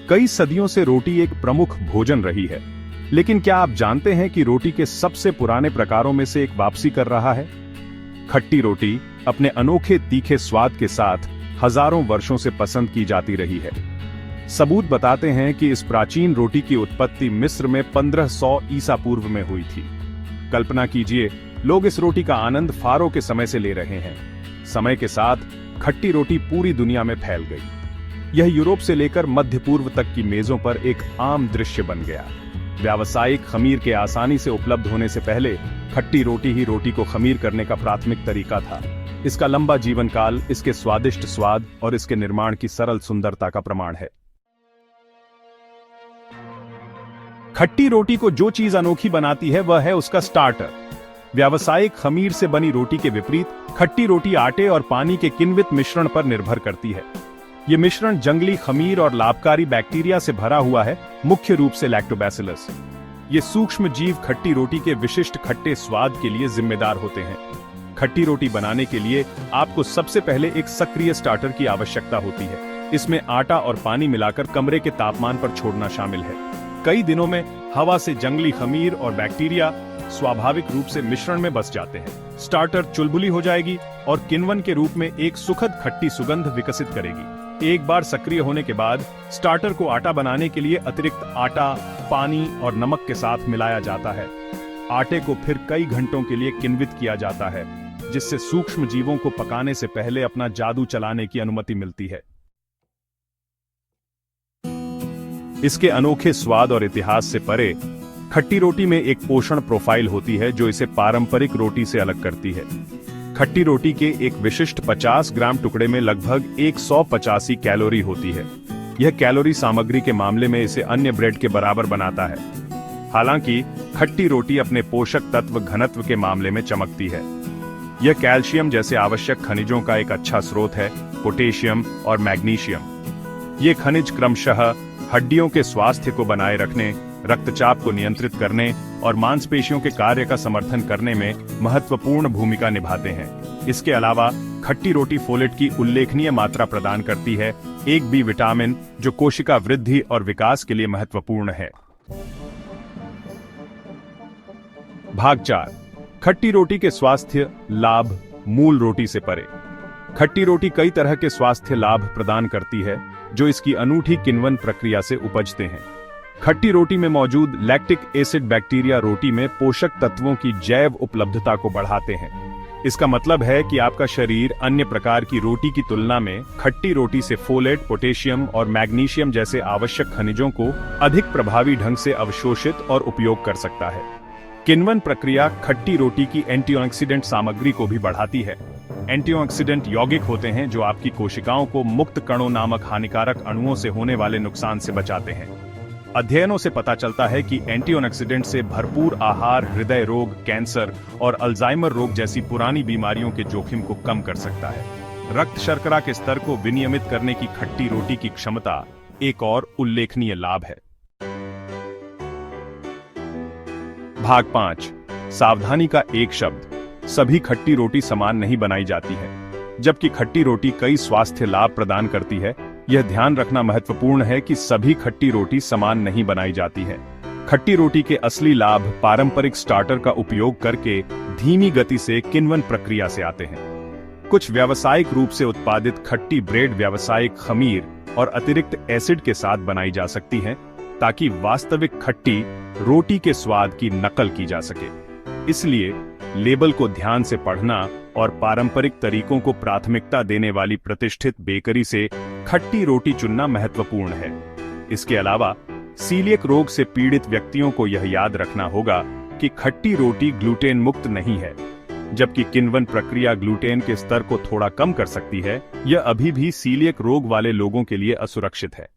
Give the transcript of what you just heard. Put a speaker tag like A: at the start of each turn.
A: कई सदियों से रोटी एक प्रमुख भोजन रही है, लेकिन क्या आप जानते हैं कि रोटी के सबसे पुराने प्रकारों में से एक वापसी कर रहा है? खट्टी रोटी अपने अनोखे तीखे स्वाद के साथ हजारों वर्षों से पसंद की जाती रही है। सबूत बताते हैं कि इस प्राचीन रोटी की उत्पत्ति मिस्र में 1500 ईसा पूर्व में हुई थी। कल्पना कीजिए, लोग इस रोटी का आनंद फारो के समय से ले रहे हैं। समय के साथ खट्टी रोटी पूरी दुनिया में फैल गई। यह यूरोप से लेकर मध्य पूर्व तक की मेजों पर एक आम दृश्य बन गया। व्यावसायिक खमीर के आसानी से उपलब्ध होने से पहले खट्टी रोटी ही रोटी को खमीर करने का प्राथमिक तरीका था। इसका लंबा जीवन काल इसके स्वादिष्ट स्वाद और इसके निर्माण की सरल सुंदरता का प्रमाण है। खट्टी रोटी को जो चीज अनोखी बनाती है वह है उसका स्टार्टर। व्यावसायिक खमीर से बनी रोटी के विपरीत खट्टी रोटी आटे और पानी के किण्वित मिश्रण पर निर्भर करती है। यह मिश्रण जंगली खमीर और लाभकारी बैक्टीरिया से भरा हुआ है, मुख्य रूप से लैक्टोबैसिलस। ये सूक्ष्म जीव खट्टी रोटी के विशिष्ट खट्टे स्वाद के लिए जिम्मेदार होते हैं। खट्टी रोटी बनाने के लिए आपको सबसे पहले एक सक्रिय स्टार्टर की आवश्यकता होती है। इसमें आटा और पानी मिलाकर कमरे के तापमान पर छोड़ना शामिल है। कई दिनों में हवा से जंगली खमीर और बैक्टीरिया स्वाभाविक रूप से मिश्रण में बस जाते हैं। स्टार्टर चुलबुली हो जाएगी और किण्वन के रूप में एक सुखद खट्टी सुगंध विकसित करेगी। एक बार सक्रिय होने के बाद स्टार्टर को आटा बनाने के लिए अतिरिक्त आटा, पानी और नमक के साथ मिलाया जाता है। आटे को फिर कई घंटों के लिए किण्वित किया जाता है, जिससे सूक्ष्म जीवों को पकाने से पहले अपना जादू चलाने की अनुमति मिलती है। इसके अनोखे स्वाद और इतिहास से परे खट्टी रोटी में एक पोषण प्रोफाइल होती है जो इसे पारंपरिक रोटी से अलग करती है। खट्टी रोटी के एक विशिष्ट 50 ग्राम टुकड़े में लगभग 185 कैलोरी होती है। यह कैलोरी सामग्री के मामले में इसे अन्य ब्रेड के बराबर बनाता है। हालांकि खट्टी रोटी अपने पोषक तत्व घनत्व के मामले में चमकती है। यह कैल्शियम जैसे आवश्यक खनिजों का एक अच्छा स्रोत है, पोटेशियम और मैग्नीशियम। ये खनिज क्रमशः हड्डियों के स्वास्थ्य को बनाए रखने, रक्तचाप को नियंत्रित करने और मांसपेशियों के कार्य का समर्थन करने में महत्वपूर्ण भूमिका निभाते हैं। इसके अलावा खट्टी रोटी फोलेट की उल्लेखनीय मात्रा प्रदान करती है, एक बी विटामिन जो कोशिका वृद्धि और विकास के लिए महत्वपूर्ण है। भाग 4, खट्टी रोटी के स्वास्थ्य लाभ मूल रोटी से परे। खट्टी रोटी कई तरह के स्वास्थ्य लाभ प्रदान करती है जो इसकी अनूठी किण्वन प्रक्रिया से उपजते हैं। खट्टी रोटी में मौजूद लैक्टिक एसिड बैक्टीरिया रोटी में पोषक तत्वों की जैव उपलब्धता को बढ़ाते हैं। इसका मतलब है कि आपका शरीर अन्य प्रकार की रोटी की तुलना में खट्टी रोटी से फोलेट, पोटेशियम और मैग्नीशियम जैसे आवश्यक खनिजों को अधिक प्रभावी ढंग से अवशोषित और उपयोग कर सकता है। किण्वन प्रक्रिया खट्टी रोटी की एंटीऑक्सीडेंट सामग्री को भी बढ़ाती है। एंटीऑक्सीडेंट यौगिक होते हैं जो आपकी कोशिकाओं को मुक्त कणों नामक हानिकारक अणुओं से होने वाले नुकसान से बचाते हैं। अध्ययनों से पता चलता है कि एंटीऑक्सीडेंट से भरपूर आहार हृदय रोग, कैंसर और अल्जाइमर रोग जैसी पुरानी बीमारियों के जोखिम को कम कर सकता है। रक्त शर्करा के स्तर को विनियमित करने की खट्टी रोटी की क्षमता एक और उल्लेखनीय लाभ है। भाग 5, सावधानी का एक शब्द। सभी खट्टी रोटी समान नहीं बनाई जाती है। जबकि खट्टी रोटी कई स्वास्थ्य लाभ प्रदान करती है, यह ध्यान रखना महत्वपूर्ण है कि सभी खट्टी रोटी समान नहीं बनाई जाती है। खट्टी रोटी के असली लाभ पारंपरिक स्टार्टर का उपयोग करके धीमी गति से किण्वन प्रक्रिया से आते हैं। कुछ व्यावसायिक रूप से उत्पादित खट्टी ब्रेड व्यावसायिक खमीर और अतिरिक्त एसिड के साथ बनाई जा सकती हैं, ताकि वास्तविक खट्टी रोटी के स्वाद की नकल की जा सके। इसलिए लेबल को ध्यान से पढ़ना और पारंपरिक तरीकों को प्राथमिकता देने वाली प्रतिष्ठित बेकरी से खट्टी रोटी चुनना महत्वपूर्ण है। इसके अलावा सीलियक रोग से पीड़ित व्यक्तियों को यह याद रखना होगा कि खट्टी रोटी ग्लूटेन मुक्त नहीं है। जबकि किण्वन प्रक्रिया ग्लूटेन के स्तर को थोड़ा कम कर सकती है, यह अभी भी सीलियक रोग वाले लोगों के लिए असुरक्षित है।